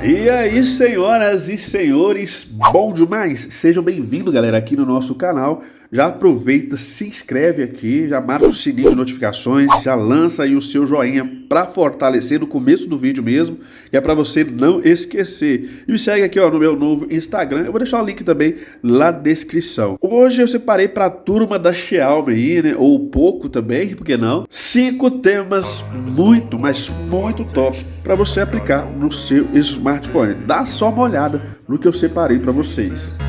E aí, senhoras e senhores, bom demais? Sejam bem-vindos, galera, aqui no nosso canal. Já aproveita, se inscreve aqui, já marca o sininho de notificações, já lança aí o seu joinha para fortalecer no começo do vídeo mesmo, que é para você não esquecer. E me segue aqui, ó, no meu novo Instagram, eu vou deixar o link também lá na descrição. Hoje eu separei para a turma da Xiaomi aí, né, ou pouco também, por que não? 5 temas muito, mas muito top para você aplicar no seu smartphone. Dá só uma olhada no que eu separei para vocês.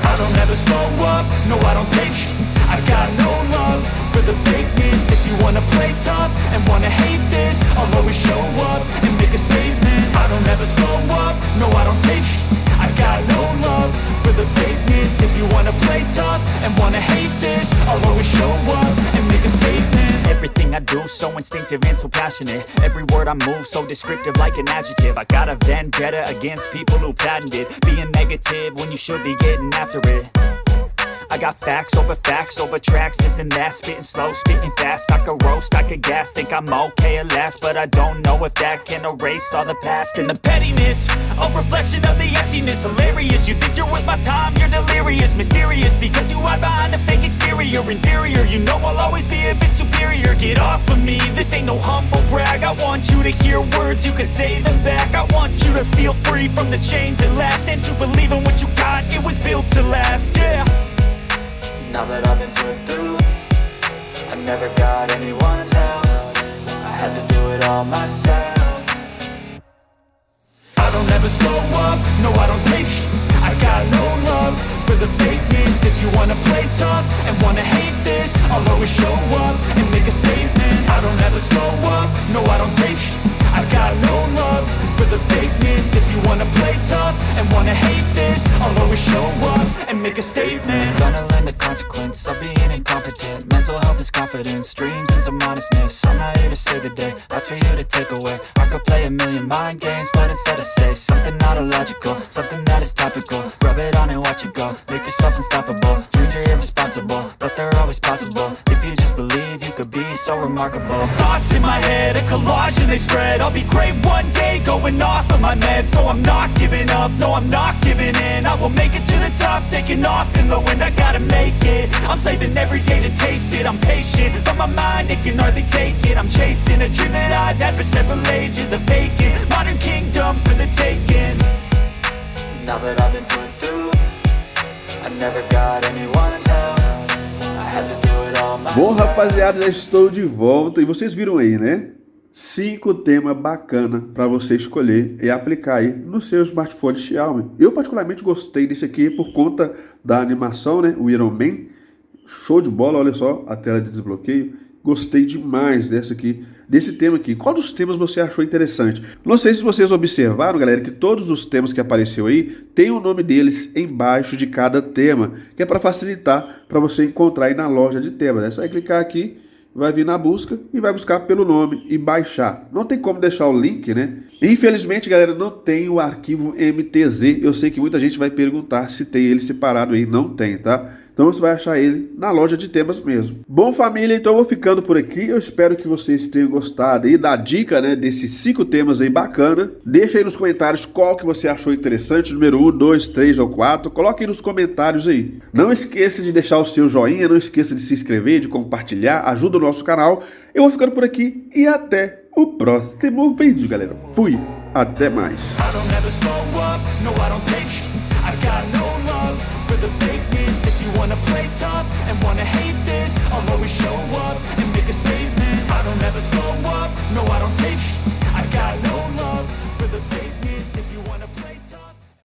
I don't ever slow up, no I don't take sh**. I got no love for the fakeness. If you wanna play tough and wanna hate this, I'll always show up and make a statement. I don't ever slow up, no I don't take sh**. I got no love for the fakeness. If you wanna play tough and wanna hate this, I'll always show up and make a statement. Everything I do so instinctive and so passionate. Every word I move so descriptive like an adjective. I got a vendetta against people who patented being negative when you should be getting after it. I got facts over tracks, this and that. Spitting slow, spitting fast. I could roast, I could gas. Think I'm okay at last, but I don't know if that can erase all the past. And the pettiness, a reflection of the emptiness. Hilarious, you think you're worth my time, you're delirious. Mysterious, because you hide behind a fake exterior. Inferior, you know I'll always be a bit superior. Get off of me, this ain't no humble brag. I want you to hear words, you can say them back. I want you to feel free from the chains at last, and to believe in what you got, it was built to last, yeah. Now that I've been put through, I never got anyone's help. I had to do it all myself. I don't ever slow up, no I don't take sh**. I got no love for the fakeness. If you wanna play tough and wanna hate this, I'll always show up and make a statement. I don't ever slow up, no I don't take sh**. I got no love for the fakeness. If you wanna play tough and wanna hate this, I'll always show up and make a statement. Gonna learn the consequence of being incompetent. Mental health is confidence, dreams and some honestness. I'm not here to save the day, that's for you to take away. I could play a million mind games, but instead I say something not illogical, something that is topical. Rub it on and watch it go, make yourself unstoppable. Dreams are irresponsible, but they're always possible. If you just believe, you could be so remarkable. Thoughts in my head, a collage and they spread. I'll be great one day, going off of my meds. No, I'm not giving up, no, I'm not giving in. I will make it to the top, taking off in the wind. I gotta make it, I'm saving every day to taste it. I'm patient, but my mind, it can hardly take it. I'm chasing a dream that I've had for several ages. A vacant, modern kingdom for the taking. Now that I've been put through, I never got anyone's help. I had to do it all myself. Bom, rapaziada, já estou de volta e vocês viram aí, né? 5 temas bacana para você escolher e aplicar aí no seu smartphone Xiaomi. Eu particularmente gostei desse aqui por conta da animação, né? O Iron Man, show de bola, olha só a tela de desbloqueio. Gostei demais desse tema aqui. Qual dos temas você achou interessante? Não sei se vocês observaram, galera, que todos os temas que apareceu aí tem o nome deles embaixo de cada tema, que é para facilitar para você encontrar aí na loja de temas. Você vai clicar aqui, vai vir na busca e vai buscar pelo nome e baixar. Não tem como deixar o link, né? Infelizmente, galera, não tem o arquivo MTZ. Eu sei que muita gente vai perguntar se tem ele separado aí. Não tem, tá? Então você vai achar ele na loja de temas mesmo. Bom, família, então eu vou ficando por aqui. Eu espero que vocês tenham gostado aí da dica, né, desses 5 temas aí bacana. Deixa aí nos comentários qual que você achou interessante, número 1, 2, 3 ou 4. Coloque aí nos comentários aí. Não esqueça de deixar o seu joinha, não esqueça de se inscrever, de compartilhar, ajuda o nosso canal. Eu vou ficando por aqui e até o próximo vídeo, galera. Fui, até mais. If you wanna play tough and wanna hate this, I'll always show up.